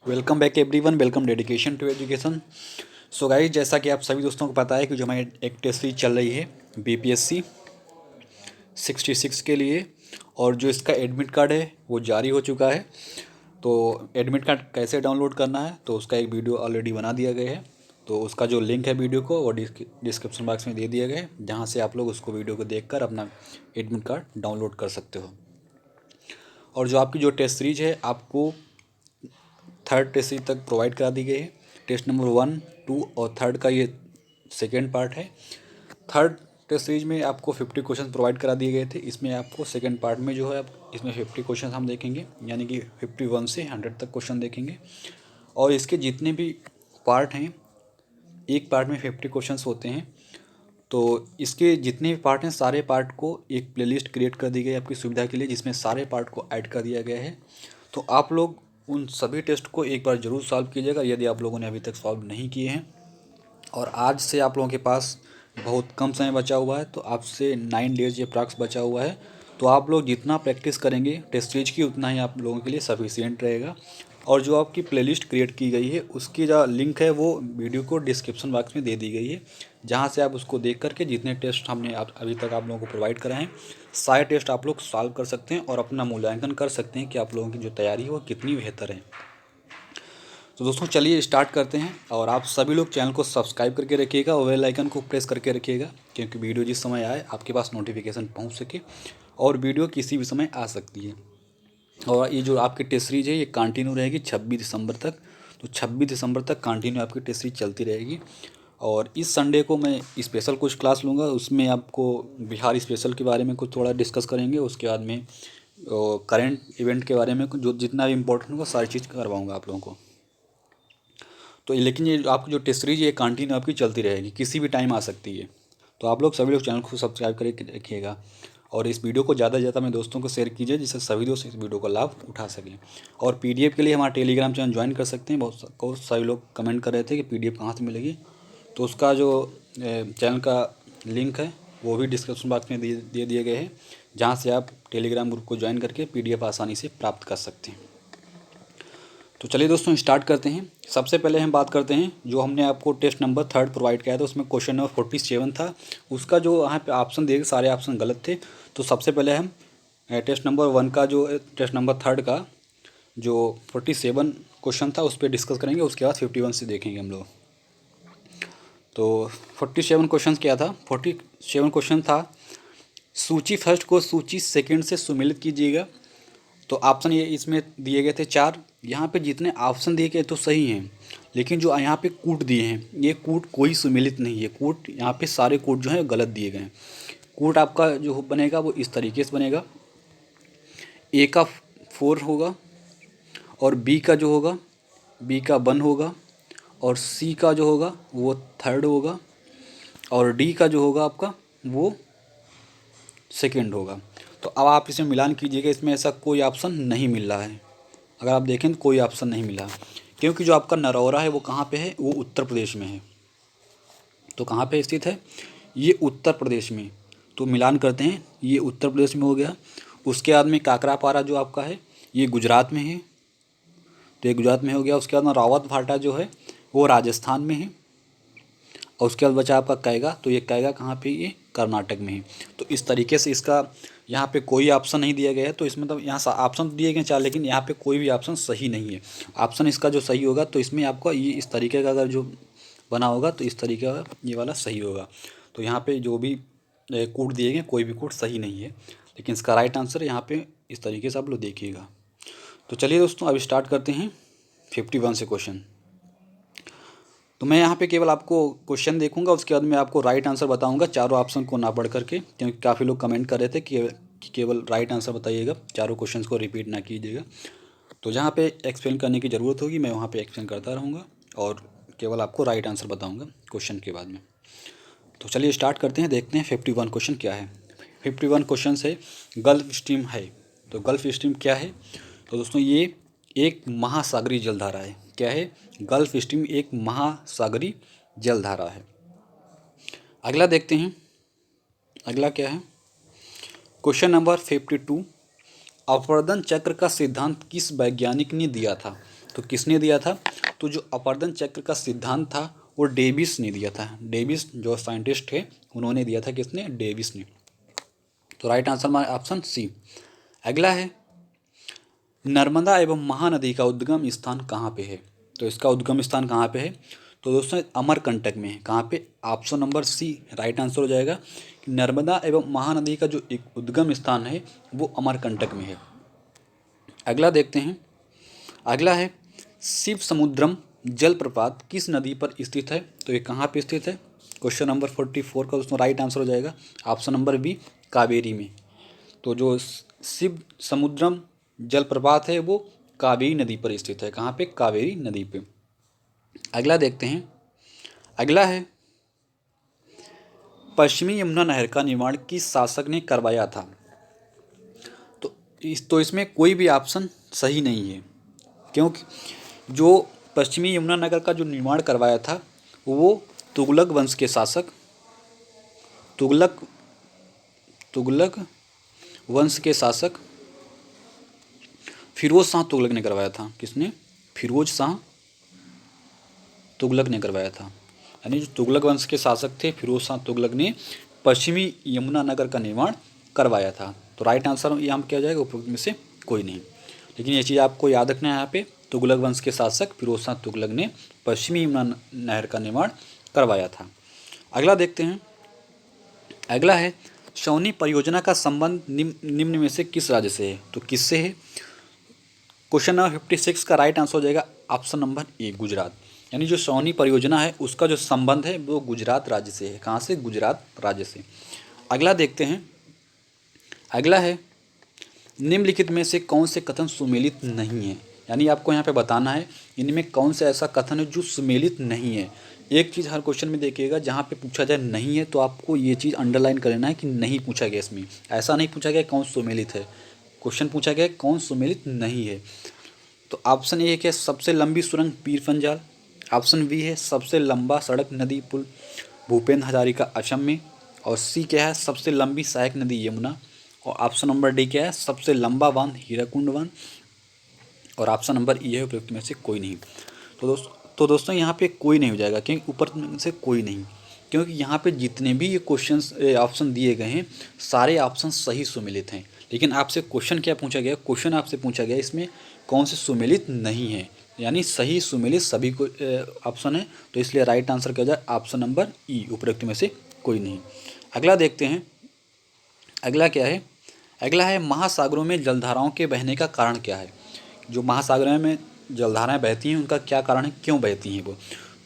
Welcome back everyone. Welcome dedication to education. So guys, जैसा कि आप सभी दोस्तों को पता है कि जो हमारी एक टेस्ट सीरीज चल रही है बीपीएससी 66 के लिए, और जो इसका एडमिट कार्ड है वो जारी हो चुका है। तो एडमिट कार्ड कैसे डाउनलोड करना है तो उसका एक वीडियो ऑलरेडी बना दिया गया है। तो उसका जो लिंक है वीडियो को वो डिस्क्रिप्शन बॉक्स में दे दिया गया है, जहाँ से आप लोग उसको वीडियो को देखकर अपना एडमिट कार्ड डाउनलोड कर सकते हो। और जो आपकी जो टेस्ट सीरीज है आपको थर्ड टेस्ट सीरीज तक प्रोवाइड करा दी गई है। टेस्ट नंबर 1, 2 और थर्ड का ये सेकेंड पार्ट है। थर्ड टेस्ट सीरीज में आपको 50 क्वेश्चन प्रोवाइड करा दिए गए थे। इसमें आपको सेकेंड पार्ट में जो है आप इसमें 50 क्वेश्चन हम देखेंगे, यानी कि 51 से 100 तक क्वेश्चन देखेंगे। और इसके जितने भी पार्ट हैं, एक पार्ट में 50 क्वेश्चंस होते हैं। तो इसके जितने भी पार्ट हैं सारे पार्ट को एक प्लेलिस्ट क्रिएट कर दी गई है आपकी सुविधा के लिए, जिसमें सारे पार्ट को ऐड कर दिया गया है। तो आप लोग उन सभी टेस्ट को एक बार ज़रूर सॉल्व कीजिएगा यदि आप लोगों ने अभी तक सॉल्व नहीं किए हैं। और आज से आप लोगों के पास बहुत कम समय बचा हुआ है, तो आपसे 9 डेज ये अप्रॉक्स बचा हुआ है। तो आप लोग जितना प्रैक्टिस करेंगे टेस्ट सीरीज की उतना ही आप लोगों के लिए सफिशिएंट रहेगा। और जो आपकी प्लेलिस्ट क्रिएट की गई है उसकी जो लिंक है वो वीडियो को डिस्क्रिप्शन बॉक्स में दे दी गई है, जहाँ से आप उसको देख करके जितने टेस्ट हमने अभी तक आप लोगों को प्रोवाइड कराए हैं सारे टेस्ट आप लोग सॉल्व कर सकते हैं और अपना मूल्यांकन कर सकते हैं कि आप लोगों की जो तैयारी है वो कितनी बेहतर है। तो दोस्तों चलिए स्टार्ट करते हैं। और आप सभी लोग चैनल को सब्सक्राइब करके रखिएगा और बेल आइकन को प्रेस करके रखिएगा, क्योंकि वीडियो जिस समय आए आपके पास नोटिफिकेशन पहुंच सके। और वीडियो किसी भी समय आ सकती है। और ये जो आपकी टेस्ट सीरीज है ये कंटिन्यू रहेगी 26 दिसंबर तक। तो 26 दिसंबर तक कंटिन्यू आपकी टेस्ट सीरीज चलती रहेगी। और इस संडे को मैं स्पेशल कुछ क्लास लूँगा, उसमें आपको बिहार स्पेशल के बारे में कुछ थोड़ा डिस्कस करेंगे। उसके बाद में करंट इवेंट के बारे में जो जितना भी इम्पोर्टेंट होगा सारी चीज़ करवाऊँगा आप लोगों को। तो लेकिन ये आपकी जो टेस्ट सीरीज ये कंटिन्यू आपकी चलती रहेगी, किसी भी टाइम आ सकती है। तो आप लोग सभी लोग चैनल को सब्सक्राइब करके रखिएगा और इस वीडियो को ज़्यादा से ज़्यादा अपने दोस्तों को शेयर कीजिए, जिससे सभी दोस्त इस वीडियो का लाभ उठा सकें। और पीडीएफ के लिए हमारा टेलीग्राम चैनल ज्वाइन कर सकते हैं। बहुत सारे लोग कमेंट कर रहे थे कि पीडीएफ कहाँ से मिलेगी, तो उसका जो चैनल का लिंक है वो भी डिस्क्रिप्शन बॉक्स में दे दिए गए हैं, जहाँ से आप टेलीग्राम ग्रुप को ज्वाइन करके पीडीएफ आसानी से प्राप्त कर सकते हैं। तो चलिए दोस्तों स्टार्ट करते हैं। सबसे पहले हम बात करते हैं जो हमने आपको टेस्ट नंबर थर्ड प्रोवाइड किया था, उसमें क्वेश्चन नंबर 47 था। उसका जो यहाँ पे ऑप्शन दिए सारे ऑप्शन गलत थे। तो सबसे पहले हम टेस्ट नंबर 1 का जो टेस्ट नंबर थर्ड का जो 47 क्वेश्चन था उस पर डिस्कस करेंगे। उसके बाद 51 से देखेंगे हम लोग। तो 47 क्वेश्चन क्या था? 47 क्वेश्चन था, सूची फर्स्ट को सूची सेकेंड से सुमेलित कीजिएगा। तो ऑप्शन ये इसमें दिए गए थे 4। यहाँ पे जितने ऑप्शन दिए गए तो सही हैं, लेकिन जो यहाँ पे कूट दिए हैं ये कूट कोई सुमेलित नहीं है। कूट यहाँ पे सारे कूट जो है गलत दिए गए हैं। कूट आपका जो बनेगा वो इस तरीके से बनेगा, ए का 4 होगा, और बी का जो होगा बी का 1 होगा, और सी का जो होगा वो थर्ड होगा, और डी का जो होगा आपका वो सेकेंड होगा। तो अब आप इसमें मिलान कीजिएगा, इसमें ऐसा कोई ऑप्शन नहीं मिल रहा है। अगर आप देखें तो कोई ऑप्शन नहीं मिला, क्योंकि जो आपका नरौरा है वो कहाँ पे है? वो उत्तर प्रदेश में है। तो कहाँ पे स्थित है? ये उत्तर प्रदेश में। तो मिलान करते हैं, ये उत्तर प्रदेश में हो गया। उसके बाद में काकरापारा जो आपका है ये गुजरात में है, तो ये गुजरात में हो गया। उसके बाद में रावत भाटा जो है वो राजस्थान में है। और उसके बाद बचा आपका कैगा, तो ये कैगा कहाँ पे? ये कर्नाटक में है। तो इस तरीके से इसका यहाँ पे कोई ऑप्शन नहीं दिया गया है। तो इसमें मतलब यहाँ ऑप्शन तो दिए गए 4, लेकिन यहाँ पे कोई भी ऑप्शन सही नहीं है। ऑप्शन इसका जो सही होगा तो इसमें आपका ये इस तरीके का अगर जो बना होगा तो इस तरीके का ये वाला सही होगा। तो यहाँ पे जो भी कोड दिए गए कोई भी कोड सही नहीं है, लेकिन इसका राइट आंसर यहाँ पे इस तरीके से आप लोग देखिएगा। तो चलिए दोस्तों अब स्टार्ट करते हैं 51 से क्वेश्चन। तो मैं यहाँ पे केवल आपको क्वेश्चन देखूंगा, उसके बाद मैं आपको राइट आंसर बताऊंगा चारों ऑप्शन को ना पढ़ करके, क्योंकि काफ़ी लोग कमेंट कर रहे थे कि केवल राइट आंसर बताइएगा, चारों क्वेश्चंस को रिपीट ना कीजिएगा। तो जहाँ पे एक्सप्लेन करने की ज़रूरत होगी मैं वहाँ पे एक्सप्लेन करता रहूँगा और केवल आपको राइट आंसर बताऊँगा क्वेश्चन के बाद में। तो चलिए स्टार्ट करते हैं, देखते हैं 51 क्वेश्चन क्या है। 51 क्वेश्चन है गल्फ स्ट्रीम है। तो गल्फ स्ट्रीम क्या है? तो दोस्तों ये एक महासागरीय जलधारा है। क्या है? गल्फ स्ट्रीम एक महासागरीय जलधारा है। अगला देखते हैं, अगला क्या है? क्वेश्चन नंबर 52, अपवर्तन चक्र का सिद्धांत किस वैज्ञानिक ने दिया था? तो किसने दिया था? तो जो अपर्दन चक्र का सिद्धांत था वो डेविस ने दिया था। डेविस जो साइंटिस्ट थे उन्होंने दिया था। किसने? डेविस ने। तो राइट आंसर हमारा ऑप्शन सी। अगला है नर्मदा एवं महानदी का उद्गम स्थान कहाँ पे है? तो इसका उद्गम स्थान कहाँ पे है? तो दोस्तों अमरकंटक में है। कहाँ पे? Option number C right answer हो जाएगा कि नर्मदा एवं महानदी का जो एक उद्गम स्थान है वो अमरकंटक में है। अगला देखते हैं। अगला है शिव समुद्रम जलप्रपात किस नदी पर स्थित है? तो ये कहाँ पे स्थित है? क्वेश्चन नंबर 44 का दोस्तों राइट आंसर हो जाएगा ऑप्शन नंबर बी कावेरी में। तो जो शिव समुद्रम जलप्रपात है वो कावेरी नदी पर स्थित है। कहाँ पे? कावेरी नदी पे। अगला देखते हैं। अगला है पश्चिमी यमुना नहर का निर्माण किस शासक ने करवाया था? तो इसमें कोई भी ऑप्शन सही नहीं है, क्योंकि जो पश्चिमी यमुना नगर का जो निर्माण करवाया था वो तुगलक वंश के शासक तुगलक वंश के शासक फिरोज शाह तुगलक ने करवाया था। किसने? फिरोज शाह तुगलक ने करवाया था। यानी जो तुगलक वंश के शासक थे फिरोज शाह तुगलक ने पश्चिमी यमुना नगर का निर्माण करवाया था। तो राइट आंसर यहाँ क्या हो जाएगा? उपरोक्त में से कोई नहीं। लेकिन ये चीज़ आपको याद रखना है यहाँ पे, तुगलक वंश के शासक फिरोज शाह तुगलक ने पश्चिमी यमुना नहर का निर्माण करवाया था। अगला देखते हैं। अगला है सौनी परियोजना का संबंध निम्न में से किस राज्य से है? तो किससे है? क्वेश्चन नंबर 56 का राइट आंसर हो जाएगा ऑप्शन नंबर ए गुजरात। यानी जो सौनी परियोजना है उसका जो संबंध है वो गुजरात राज्य से है। कहाँ से? गुजरात राज्य से। अगला देखते हैं। अगला है निम्नलिखित में से कौन से कथन सुमेलित नहीं है? यानी आपको यहाँ पे बताना है इनमें कौन सा ऐसा कथन है जो सुमेलित नहीं है। एक चीज़ हर क्वेश्चन में देखिएगा, जहाँ पे पूछा जाए नहीं है तो आपको ये चीज़ अंडरलाइन कर लेना है कि नहीं पूछा गया इसमें। ऐसा नहीं पूछा गया कौन सुमेलित है, क्वेश्चन पूछा गया कौन सुमेलित नहीं है। तो ऑप्शन ए है सबसे लंबी सुरंग पीर पंजाल। ऑप्शन बी है सबसे लंबा सड़क नदी पुल भूपेंद्र हजारिका असम में। और सी क्या है? सबसे लंबी सहायक नदी यमुना। और ऑप्शन नंबर डी क्या है? सबसे लंबा बांध हीराकुंड बांध। और ऑप्शन नंबर ई है उपयुक्त में से कोई नहीं। तो दोस्तों यहाँ पे कोई नहीं हो जाएगा, क्योंकि ऊपर में से कोई नहीं, क्योंकि यहाँ पे जितने भी ये क्वेश्चंस ऑप्शन दिए गए हैं सारे ऑप्शन सही सुमेलित हैं। लेकिन आपसे क्वेश्चन क्या पूछा गया? क्वेश्चन आपसे पूछा गया इसमें कौन से सुमेलित नहीं है, यानी सही सुमेलित सभी को ऑप्शन है। तो इसलिए राइट आंसर क्या हो जाए? ऑप्शन नंबर ई उपयुक्त में से कोई नहीं। अगला देखते हैं। अगला क्या है? अगला है महासागरों में जलधाराओं के बहने का कारण क्या है? जो महासागरों में जलधाराएं बहती हैं उनका क्या कारण है, क्यों बहती हैं वो?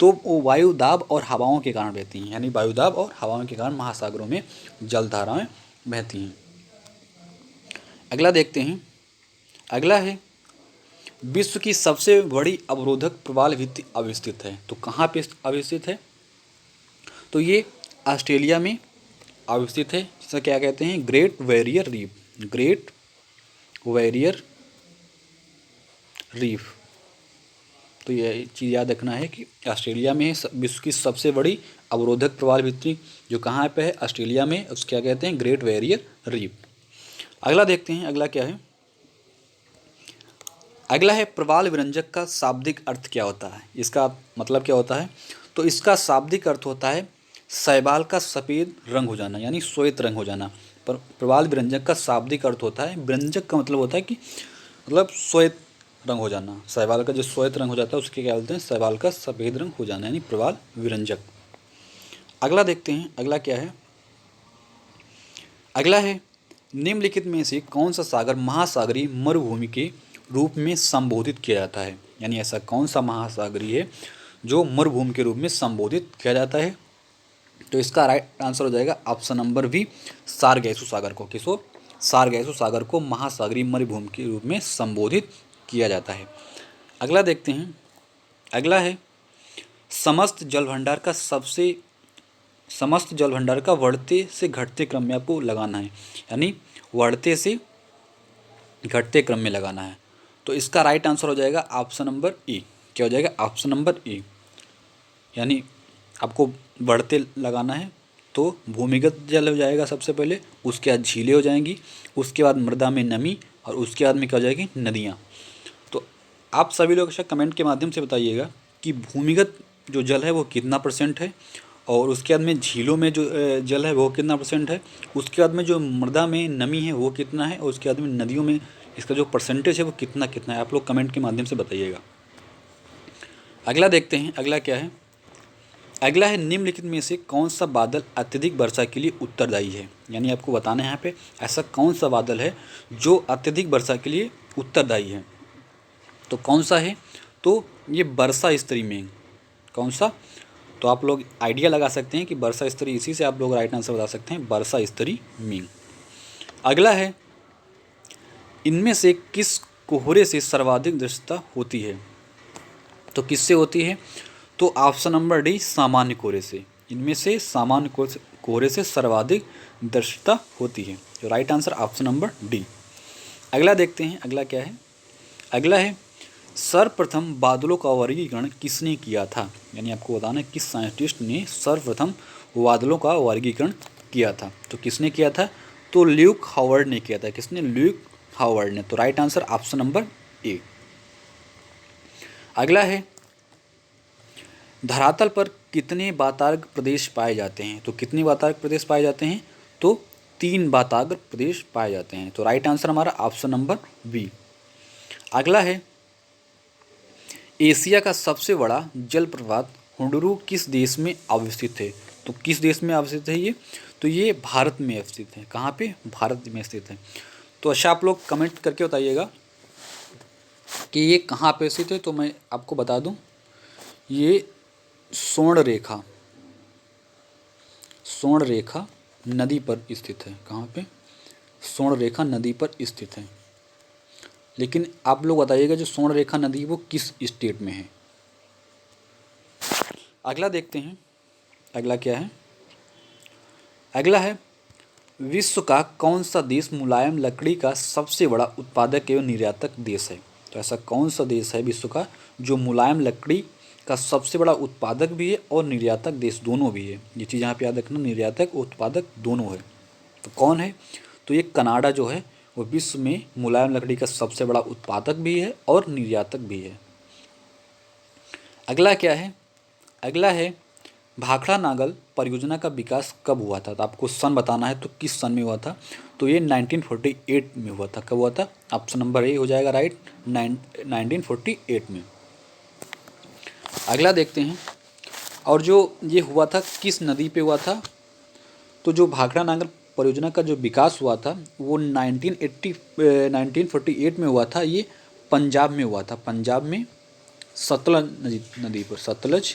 तो वो वायु दाब और हवाओं के कारण बहती हैं। यानी वायु दाब और हवाओं के कारण महासागरों में जलधाराएं बहती हैं। अगला देखते हैं। अगला है विश्व की सबसे बड़ी अवरोधक प्रवाल भित्ति अवस्थित है। तो कहाँ पे अवस्थित है? तो ये ऑस्ट्रेलिया में अवस्थित है, जिसे क्या कहते हैं? Great barrier reef. Great barrier reef. तो ये चीज़ याद रखना है कि ऑस्ट्रेलिया में है विश्व की सबसे बड़ी अवरोधक प्रवाल भित्ति, जो कहाँ पे है? ऑस्ट्रेलिया में। उसको क्या कहते हैं? Great barrier reef. अगला देखते हैं। अगला क्या है? अगला है प्रवाल विरंजक का शाब्दिक अर्थ क्या होता है? इसका मतलब क्या होता है? तो इसका शाब्दिक अर्थ होता है शैवाल का सफ़ेद रंग हो जाना, यानी श्वेत रंग हो जाना। पर प्रवाल विरंजक का शाब्दिक अर्थ होता है, विरंजक का मतलब होता है कि मतलब श्वेत रंग हो जाना। शैवाल का जो श्वेत रंग हो जाता है उसके क्या बोलते हैं? शैवाल का सफ़ेद रंग हो जाना, यानी प्रवाल विरंजक। अगला देखते हैं। अगला क्या है? अगला है निम्नलिखित में से कौन सा सागर महासागरीय मरुभूमि के रूप में संबोधित किया जाता है? यानी ऐसा कौन सा महासागरीय है जो मरुभूमि के रूप में संबोधित किया जाता है? तो इसका राइट आंसर हो जाएगा ऑप्शन नंबर बी सारगैसु सागर को। किसको? सारगैसु सागर को महासागरीय मरुभूमि के रूप में संबोधित किया जाता है। अगला देखते हैं। अगला है समस्त जल भंडार का बढ़ते से घटते क्रम में आपको लगाना है, यानी बढ़ते से घटते क्रम में लगाना है। तो इसका राइट आंसर हो जाएगा ऑप्शन नंबर ई। क्या हो जाएगा? ऑप्शन नंबर ई। यानी आपको बढ़ते लगाना है तो भूमिगत जल हो जाएगा सबसे पहले, उसके बाद झीलें हो जाएंगी, उसके बाद मृदा में नमी, और उसके बाद में क्या हो जाएगी? नदियाँ। तो आप सभी लोग कमेंट के माध्यम से बताइएगा कि भूमिगत जो जल है वो कितना परसेंट है, और उसके बाद में झीलों में जो जल है वो कितना परसेंट है, उसके बाद में जो मृदा में नमी है वो कितना है, और उसके बाद में नदियों में इसका जो परसेंटेज है वो कितना कितना है, आप लोग कमेंट के माध्यम से बताइएगा। अगला देखते हैं, अगला क्या है। अगला है निम्नलिखित में से कौन सा बादल अत्यधिक वर्षा के लिए उत्तरदायी है। यानी आपको बताना है यहाँ पे ऐसा कौन सा बादल है जो अत्यधिक वर्षा के लिए उत्तरदायी है। तो कौन सा है, तो ये वर्षा स्तरीय मेघ। कौन सा, तो आप लोग आइडिया लगा सकते हैं कि वर्षा स्तरीय, इसी से आप लोग राइट आंसर बता सकते हैं, वर्षा स्तरीय मेघ। अगला है इनमें से किस कोहरे से सर्वाधिक दृश्यता होती है। तो किससे होती है, तो ऑप्शन नंबर डी, सामान्य कोहरे से। इनमें से सामान्य कोहरे से सर्वाधिक दृश्यता होती है। तो right answer option number D. अगला देखते हैं, अगला क्या है। अगला है सर्वप्रथम बादलों का वर्गीकरण किसने किया था। यानी आपको बताना है किस साइंटिस्ट ने सर्वप्रथम बादलों का वर्गीकरण किया था। तो किसने किया था, तो ल्यूक हावर्ड ने किया था। किसने, ल्यूक हावर्ड ने। तो राइट आंसर ऑप्शन नंबर ए। अगला है धरातल पर कितने वातार्क प्रदेश पाए जाते हैं। तो कितने वातार्क प्रदेश पाए जाते हैं, तो 3 वातार्क प्रदेश पाए जाते हैं। तो राइट आंसर हमारा ऑप्शन नंबर बी। अगला है एशिया का सबसे बड़ा जलप्रपात हुंडरू किस देश में अवस्थित है। तो किस देश में अवस्थित है ये, तो ये भारत में स्थित है। कहाँ पे, भारत में स्थित है। तो अच्छा आप लोग कमेंट करके बताइएगा कि ये कहाँ पे स्थित है। तो मैं आपको बता दूं, ये स्वर्ण रेखा नदी पर स्थित है। कहाँ पे, स्वर्ण रेखा नदी पर स्थित है। लेकिन आप लोग बताइएगा जो स्वर्ण रेखा नदी वो किस स्टेट में है। अगला देखते हैं, अगला क्या है। अगला है विश्व का कौन सा देश मुलायम लकड़ी का सबसे बड़ा उत्पादक एवं निर्यातक देश है। तो ऐसा कौन सा देश है विश्व का जो मुलायम लकड़ी का सबसे बड़ा उत्पादक भी है और निर्यातक देश दोनों भी है। ये चीज़ यहाँ पे याद रखना, निर्यातक उत्पादक दोनों है। तो कौन है, तो ये कनाडा जो है वो विश्व में मुलायम लकड़ी का सबसे बड़ा उत्पादक भी है और निर्यातक भी है। अगला क्या है। अगला है भाखड़ा नागल परियोजना का विकास कब हुआ था। तो आपको सन बताना है, तो किस सन में हुआ था। तो ये 1948 में हुआ था। कब हुआ था, ऑप्शन नंबर ए हो जाएगा राइट, 1948 में। अगला देखते हैं, और जो ये हुआ था किस नदी पे हुआ था। तो जो भाखड़ा नागल परियोजना का जो विकास हुआ था वो 1948 में हुआ था। ये पंजाब में हुआ था। पंजाब में सतलज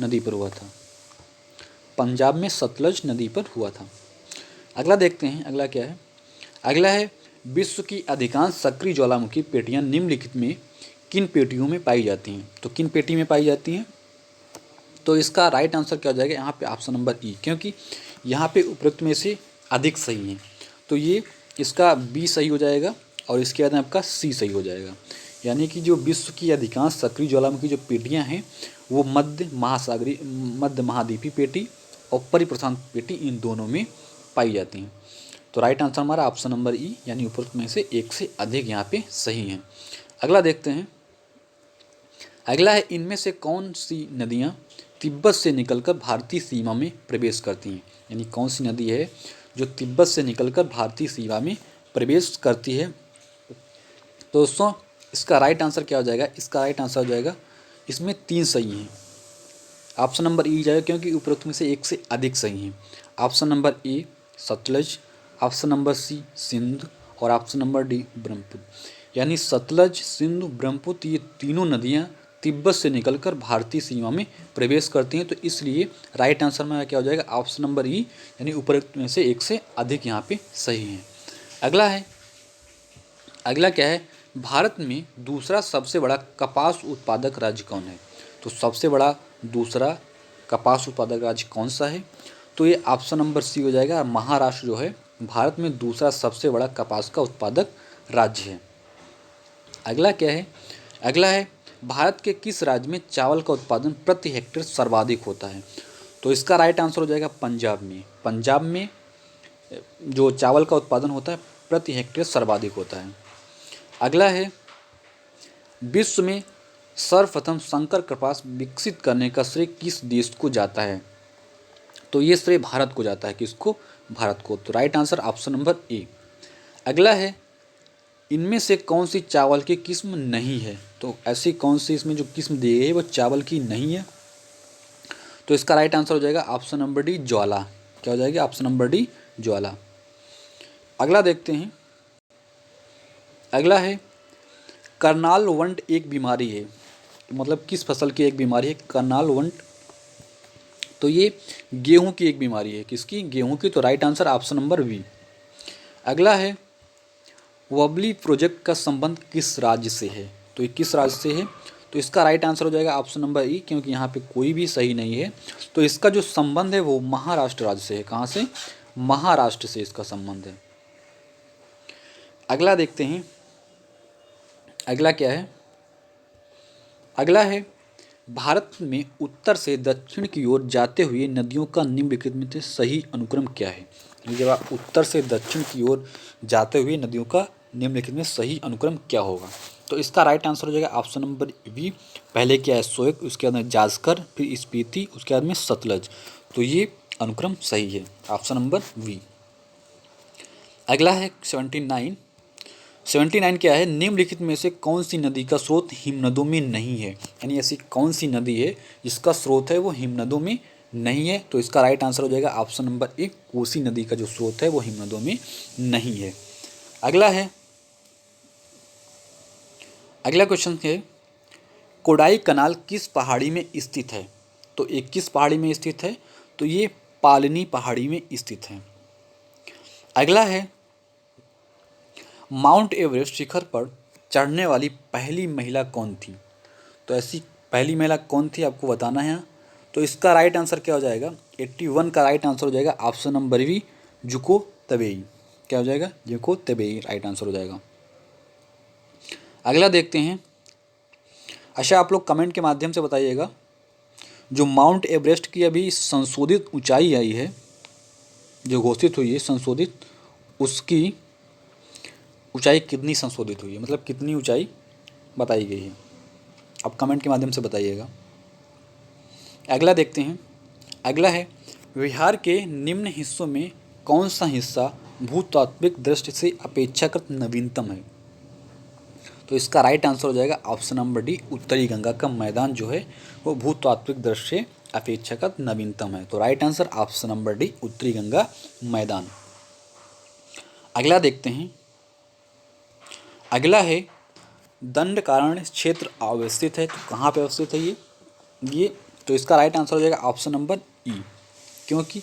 नदी पर हुआ था। पंजाब में सतलज नदी पर हुआ था। अगला देखते हैं, अगला क्या है। अगला है विश्व की अधिकांश सक्रिय ज्वालामुखी पेटियां निम्नलिखित में किन पेटियों में पाई जाती हैं। तो किन पेटी में पाई जाती हैं, तो इसका राइट आंसर क्या हो जाएगा यहाँ पे, ऑप्शन नंबर ई। क्योंकि यहाँ पे उपरोक्त में से अधिक सही है, तो ये इसका बी सही हो जाएगा और इसके बाद में आपका सी सही हो जाएगा। यानी कि जो विश्व की अधिकांश सक्रिय ज्वालामुखी जो पेटियाँ हैं वो मध्य महाद्वीपीय पेटी और परिप्रशांत पेटी, इन दोनों में पाई जाती हैं। तो राइट आंसर हमारा ऑप्शन नंबर ई, यानी उपरोक्त में से एक से अधिक यहाँ पे सही हैं। अगला देखते हैं, अगला है इनमें से कौन सी नदियाँ तिब्बत से निकलकर भारतीय सीमा में प्रवेश करती हैं। यानी कौन सी नदी है जो तिब्बत से निकलकर भारतीय सीमा में प्रवेश करती है। तो दोस्तों इसका राइट आंसर क्या हो जाएगा, इसका राइट आंसर हो जाएगा, इसमें 3 सही हैं। ऑप्शन नंबर ई जाएगा क्योंकि उपरोक्त में से एक से अधिक सही हैं। Option number A Sutlej, option number C Sindhu और ऑप्शन नंबर डी ब्रह्मपुत्र। यानी सतलज, सिंधु, ब्रह्मपुत्र ये तीनों नदियाँ तिब्बत से निकलकर भारतीय सीमा में प्रवेश करती हैं। तो इसलिए राइट आंसर में क्या हो जाएगा, ऑप्शन नंबर ई, यानी उपरोक्त में से एक से अधिक यहाँ पे सही हैं। अगला है, अगला क्या है, भारत में दूसरा सबसे बड़ा कपास उत्पादक राज्य कौन है। तो सबसे बड़ा दूसरा कपास उत्पादक राज्य कौन सा है, तो ये ऑप्शन नंबर सी हो जाएगा। महाराष्ट्र जो है भारत में दूसरा सबसे बड़ा कपास का उत्पादक राज्य है। अगला क्या है, अगला है भारत के किस राज्य में चावल का उत्पादन प्रति हेक्टेयर सर्वाधिक होता है। तो इसका राइट आंसर हो जाएगा पंजाब में। पंजाब में जो चावल का उत्पादन होता है प्रति हेक्टेयर सर्वाधिक होता है। अगला है विश्व में सर्वप्रथम संकर कपास विकसित करने का श्रेय किस देश को जाता है? तो ये श्रेय भारत को जाता है। किसको? भारत को। तो राइट आंसर ऑप्शन नंबर ए। अगला है, इनमें से कौन सी चावल की किस्म नहीं है? तो ऐसी कौन सी इसमें जो किस्म दी गई है वो चावल की नहीं है? तो इसका राइट आंसर हो जाएगा ऑप्शन नंबर डी, ज्वाला। क्या हो जाएगा? ऑप्शन नंबर डी, ज्वाला। अगला देखते हैं। अगला है, करनाल वंट एक बीमारी है, मतलब किस फसल की एक बीमारी है करनाल वंट? तो ये गेहूं की एक बीमारी है। किसकी? गेहूं की। तो right answer option number B. अगला है, वबली प्रोजेक्ट का संबंध किस राज्य से है? तो ये किस राज्य से है? तो इसका राइट आंसर हो जाएगा ऑप्शन नंबर ई, क्योंकि यहाँ पे कोई भी सही नहीं है। तो इसका जो संबंध है वो महाराष्ट्र राज्य से है। कहाँ से? महाराष्ट्र से इसका संबंध है। अगला देखते हैं। अगला क्या है? अगला है, भारत में उत्तर से दक्षिण की ओर जाते हुए नदियों का निम्नलिखित में से सही अनुक्रम क्या है? जब आप उत्तर से दक्षिण की ओर जाते हुए नदियों का निम्नलिखित में सही अनुक्रम क्या होगा? तो इसका राइट आंसर हो जाएगा ऑप्शन नंबर बी। पहले क्या है? सोएक, उसके बाद में जास्कर, फिर स्पीति, उसके बाद में सतलज। तो ये अनुक्रम सही है, ऑप्शन नंबर बी। अगला है 79। 79 क्या है? निम्नलिखित में से कौन सी नदी का स्रोत हिमनदों में नहीं है? यानी ऐसी कौन सी नदी है जिसका स्रोत है वो हिमनदों में नहीं है? तो इसका राइट आंसर हो जाएगा ऑप्शन नंबर ए, कोसी नदी का जो स्रोत है वो हिमनदों में नहीं है। अगला है, अगला क्वेश्चन है, कोडाई कनाल किस पहाड़ी में स्थित है? तो ये किस पहाड़ी में स्थित है? तो ये पालनी पहाड़ी में स्थित है। अगला है, माउंट एवरेस्ट शिखर पर चढ़ने वाली पहली महिला कौन थी? तो ऐसी पहली महिला कौन थी आपको बताना है यहाँ। तो इसका राइट आंसर क्या हो जाएगा? 81 का राइट आंसर हो जाएगा ऑप्शन नंबर बी, जुको तबेई। क्या हो जाएगा? जुको तबेई राइट आंसर हो जाएगा। अगला देखते हैं। अच्छा, आप लोग कमेंट के माध्यम से बताइएगा, जो माउंट एवरेस्ट की अभी संशोधित ऊंचाई आई है, जो घोषित हुई है संशोधित, उसकी ऊंचाई कितनी संशोधित हुई है, मतलब कितनी ऊंचाई बताई गई है? आप कमेंट के माध्यम से बताइएगा। अगला देखते हैं। अगला है, बिहार के निम्न हिस्सों में कौन सा हिस्सा भूतात्विक दृष्टि से अपेक्षाकृत नवीनतम है? तो इसका राइट आंसर हो जाएगा ऑप्शन नंबर डी, उत्तरी गंगा का मैदान जो है वो भूतात्विक दृष्टि से अपेक्षाकृत नवीनतम है। तो right answer option number D, उत्तरी गंगा मैदान। अगला देखते हैं। अगला है, दंडकारण्य क्षेत्र अवस्थित है, तो कहाँ पे अवस्थित है ये? तो इसका राइट आंसर हो जाएगा ऑप्शन नंबर ई, क्योंकि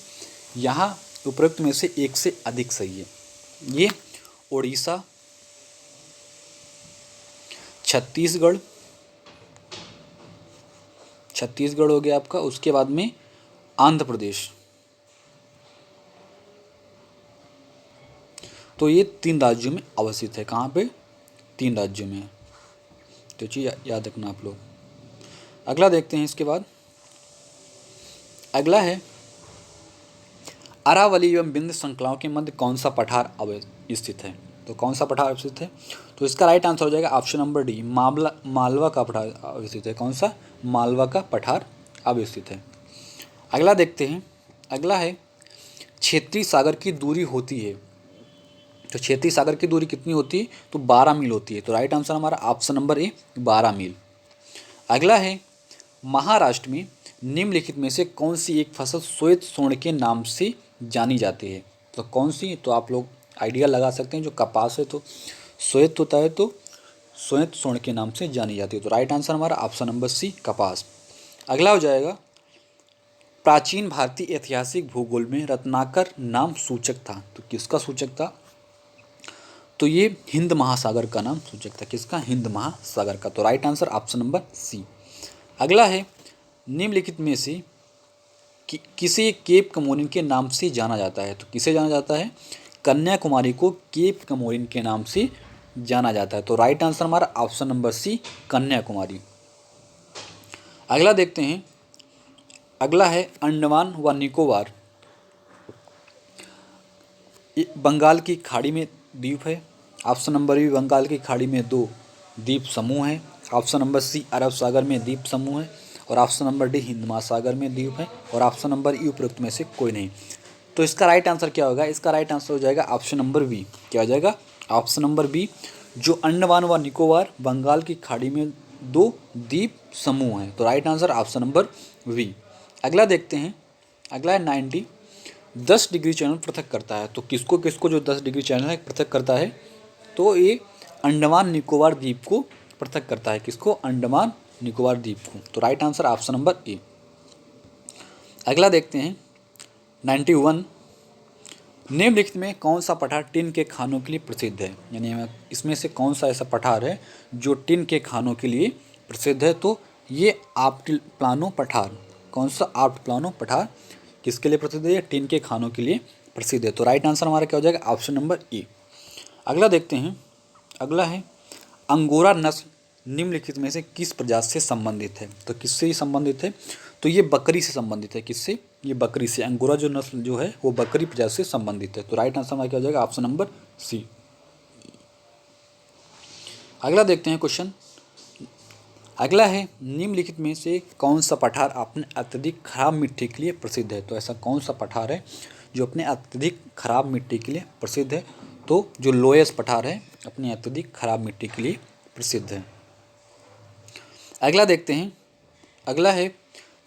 यहाँ उपरोक्त में से एक से अधिक सही है। ये उड़ीसा, छत्तीसगढ़ हो गया आपका, उसके बाद में आंध्र प्रदेश। तो ये 3 राज्यों में अवस्थित है। कहाँ पे? 3 राज्यों में। तो चीज़ याद रखना आप लोग। अगला देखते हैं इसके बाद। अगला है, अरावली एवं विंध्य श्रृंखलाओं के मध्य कौन सा पठार स्थित है? तो कौन सा पठार स्थित है? तो इसका राइट आंसर हो जाएगा ऑप्शन नंबर डी, मालवा का पठार अवस्थित है। कौन सा? मालवा का पठार अवस्थित है। अगला देखते हैं। अगला है, क्षेत्रीय सागर की दूरी होती है, तो क्षेत्रीय सागर की दूरी कितनी होती है? तो 12 मील होती है। तो राइट आंसर हमारा ऑप्शन नंबर ए, 12 मील। अगला है, महाराष्ट्र में निम्नलिखित में से कौन सी एक फसल श्वेत स्वर्ण के नाम से जानी जाती है? तो कौन सी? तो आप लोग आइडिया लगा सकते हैं, जो कपास है तो श्वेत होता है, तो श्वेत स्वर्ण के नाम से जानी जाती है। तो राइट आंसर हमारा ऑप्शन नंबर सी, कपास। अगला हो जाएगा, प्राचीन भारतीय ऐतिहासिक भूगोल में रत्नाकर नाम सूचक था, तो किसका सूचक था? तो ये हिंद महासागर का नाम सूचक था। किसका? हिंद महासागर का। तो right answer option number C. अगला है, निम्नलिखित में से किसे केप कमोरिन के नाम से जाना जाता है? तो किसे जाना जाता है? कन्याकुमारी को केप कमोरिन के नाम से जाना जाता है। तो राइट आंसर हमारा ऑप्शन नंबर सी, कन्याकुमारी। अगला देखते हैं। अगला है, अंडमान व निकोबार बंगाल की खाड़ी में द्वीप है। ऑप्शन नंबर बी, बंगाल की खाड़ी में 2 द्वीप समूह हैं। ऑप्शन नंबर सी अरब सागर में द्वीप समूह है, और ऑप्शन नंबर डी हिंद महासागर में द्वीप है, और ऑप्शन नंबर ई उपरोक्त में से कोई नहीं। तो इसका राइट आंसर क्या होगा? इसका राइट आंसर हो जाएगा ऑप्शन नंबर बी। क्या हो जाएगा? ऑप्शन नंबर बी, जो अंडमान व निकोबार बंगाल की खाड़ी में 2 द्वीप समूह हैं। तो right answer option number B. अगला देखते हैं। अगला है 90 10 डिग्री चैनल पृथक करता है। तो किसको किसको जो 10 डिग्री चैनल है पृथक करता है? तो ये अंडमान निकोबार द्वीप को पृथक करता है। किसको? अंडमान निकोबार द्वीप को। तो राइट आंसर ऑप्शन नंबर ए। अगला देखते हैं 91 निम्नलिखित में कौन सा पठार टिन के खानों के लिए प्रसिद्ध है? यानी इसमें से कौन सा ऐसा पठार है जो टिन के खानों के लिए प्रसिद्ध है? तो ये आप्टिप्लानो पठार। कौन सा आप्टिप्लानो पठार किसके लिए प्रसिद्ध है? टिन के खानों के लिए प्रसिद्ध है। तो राइट आंसर हमारा क्या हो जाएगा? ऑप्शन नंबर ए। अगला देखते हैं। अगला है अंगोरा नस्ल निम्नलिखित में से किस प्रजाति से संबंधित है? तो किससे संबंधित है? तो ये बकरी से संबंधित है। किससे? ये बकरी से। अंगोरा जो नस्ल जो है वो बकरी प्रजाति से संबंधित है। तो राइट आंसर हमारा क्या हो जाएगा? Option number C. अगला देखते हैं क्वेश्चन। अगला है निम्नलिखित में से कौन सा पठार अपने अत्यधिक खराब मिट्टी के लिए प्रसिद्ध है? तो ऐसा कौन सा पठार है जो अपने अत्यधिक खराब मिट्टी के लिए प्रसिद्ध है? तो जो लोयस पठार है अपने अत्यधिक खराब मिट्टी के लिए प्रसिद्ध है। अगला देखते हैं। अगला है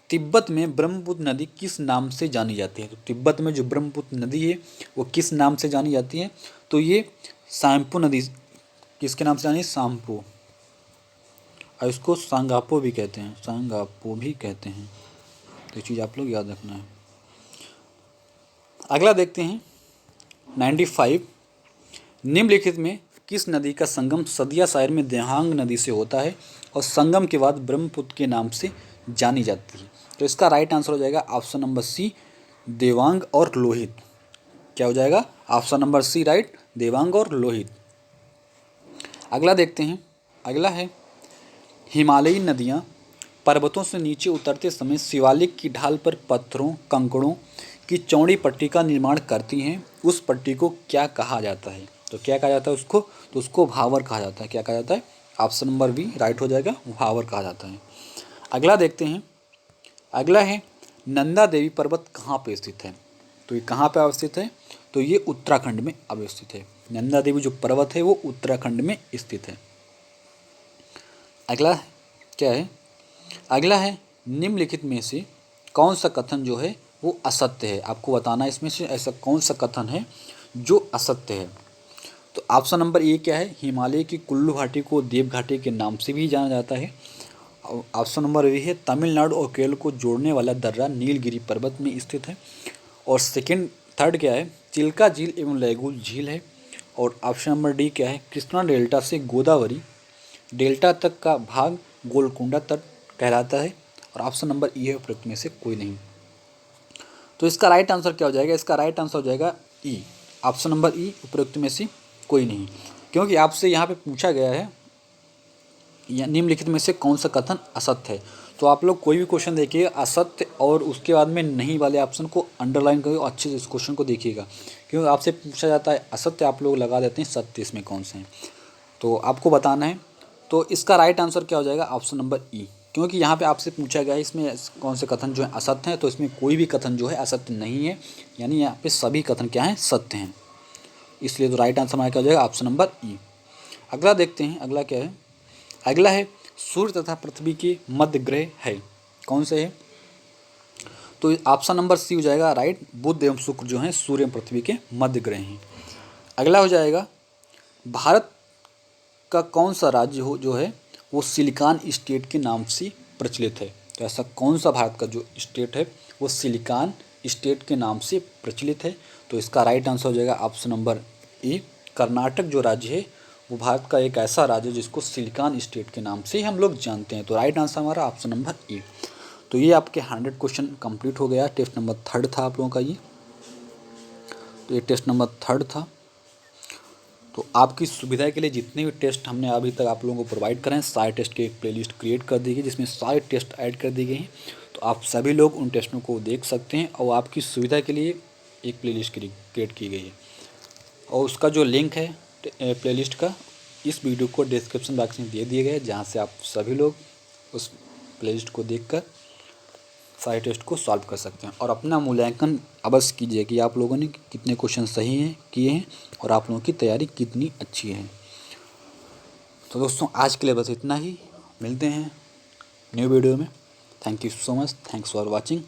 तिब्बत में ब्रह्मपुत्र नदी किस नाम से जानी जाती है? तो तिब्बत में जो ब्रह्मपुत्र नदी है वो किस नाम से जानी जाती है? तो ये सांगपो नदी किसके नाम से जानी? सांगपो, और इसको सांगापो भी कहते हैं। सांगापो भी कहते हैं। तो ये चीज़ आप लोग याद रखना है। अगला देखते हैं 95 निम्नलिखित में किस नदी का संगम सदिया सायर में देहांग नदी से होता है और संगम के बाद ब्रह्मपुत्र के नाम से जानी जाती है? तो इसका राइट आंसर हो जाएगा ऑप्शन नंबर सी देवांग और लोहित। क्या हो जाएगा? Option number C right, Devang और लोहित। अगला देखते हैं। अगला है हिमालयी नदियाँ पर्वतों से नीचे उतरते समय शिवालिक की ढाल पर पत्थरों कंकड़ों की चौड़ी पट्टी का निर्माण करती हैं। उस पट्टी को क्या कहा जाता है? तो क्या कहा जाता है उसको? तो उसको भावर कहा जाता है। क्या कहा जाता है? ऑप्शन नंबर बी राइट हो जाएगा, भावर कहा जाता है। अगला देखते हैं। अगला है नंदा देवी पर्वत कहाँ पे स्थित है? तो ये कहाँ पे अवस्थित है? तो ये उत्तराखंड में अवस्थित है। नंदा देवी जो पर्वत है वो उत्तराखंड में स्थित है। अगला क्या है? अगला है निम्नलिखित में से कौन सा कथन जो है वो असत्य है? आपको बताना है इसमें से ऐसा कौन सा कथन है जो असत्य है। तो ऑप्शन नंबर ए क्या है? हिमालय की कुल्लू घाटी को देव घाटी के नाम से भी जाना जाता है। ऑप्शन नंबर बी है तमिलनाडु और केरल को जोड़ने वाला दर्रा नीलगिरी पर्वत में स्थित है। और थर्ड क्या है? चिल्का झील एवं लैगूर झील है। और ऑप्शन नंबर डी क्या है? कृष्णा डेल्टा से गोदावरी डेल्टा तक का भाग गोलकुंडा तट कहलाता है। और ऑप्शन नंबर ई है उपरोक्त में से कोई नहीं। तो इसका राइट आंसर क्या हो जाएगा? इसका राइट आंसर हो जाएगा ई, ऑप्शन नंबर ई उपरोक्त में से कोई नहीं। क्योंकि आपसे यहाँ पे पूछा गया है निम्नलिखित में से कौन सा कथन असत्य है। तो आप लोग कोई भी क्वेश्चन देखिए असत्य और उसके बाद में नहीं वाले ऑप्शन को अंडरलाइन करिए और अच्छे से इस क्वेश्चन को देखिएगा। क्योंकि आपसे पूछा जाता है असत्य, आप लोग लगा देते हैं सत्य इसमें कौन से हैं, तो आपको बताना है। तो इसका राइट आंसर क्या हो जाएगा? ऑप्शन नंबर ई। क्योंकि यहाँ पे आपसे पूछा गया है इसमें कौन से कथन जो है असत्य हैं, तो इसमें कोई भी कथन जो है असत्य नहीं है। यानी यहाँ पे सभी कथन क्या हैं? सत्य हैं। इसलिए तो राइट आंसर हमारा क्या हो जाएगा? ऑप्शन नंबर ई। अगला देखते हैं। अगला क्या है? अगला है सूर्य तथा पृथ्वी के मध्य ग्रह है। कौन से है? तो ऑप्शन नंबर सी हो जाएगा राइट, बुध एवं शुक्र जो हैं सूर्य एवं पृथ्वी के मध्य ग्रह हैं। अगला हो जाएगा भारत का कौन सा राज्य हो जो है वो सिलिकॉन स्टेट के नाम से प्रचलित है? तो ऐसा कौन सा भारत का जो स्टेट है वो सिलिकॉन स्टेट के नाम से प्रचलित है? तो इसका राइट आंसर हो जाएगा ऑप्शन नंबर ए, कर्नाटक जो राज्य है वो भारत का एक ऐसा राज्य है जिसको सिलिकॉन स्टेट के नाम से हम लोग जानते हैं। तो राइट आंसर हमारा ऑप्शन नंबर ए। तो ये आपके 100 क्वेश्चन कंप्लीट हो गया। टेस्ट नंबर 3 था आप लोगों का ये। तो ये टेस्ट नंबर 3 था। तो आपकी सुविधा के लिए जितने भी टेस्ट हमने अभी तक आप लोगों को प्रोवाइड करें, सारे टेस्ट की एक प्लेलिस्ट क्रिएट कर दी गई जिसमें सारे टेस्ट ऐड कर दी गई हैं। तो आप सभी लोग उन टेस्टों को देख सकते हैं और आपकी सुविधा के लिए एक प्लेलिस्ट क्रिएट की गई है। और उसका जो लिंक है प्लेलिस्ट का इस वीडियो को डिस्क्रिप्शन बॉक्स में दे दिए गए, जहाँ से आप सभी लोग उस प्लेलिस्ट को देखकर सारे टेस्ट को सॉल्व कर सकते हैं और अपना मूल्यांकन अवश्य कीजिए कि आप लोगों ने कितने क्वेश्चन सही हैं किए हैं और आप लोगों की तैयारी कितनी अच्छी है। तो दोस्तों आज के लिए बस इतना ही, मिलते हैं न्यू वीडियो में। Thank you so much, thanks for watching.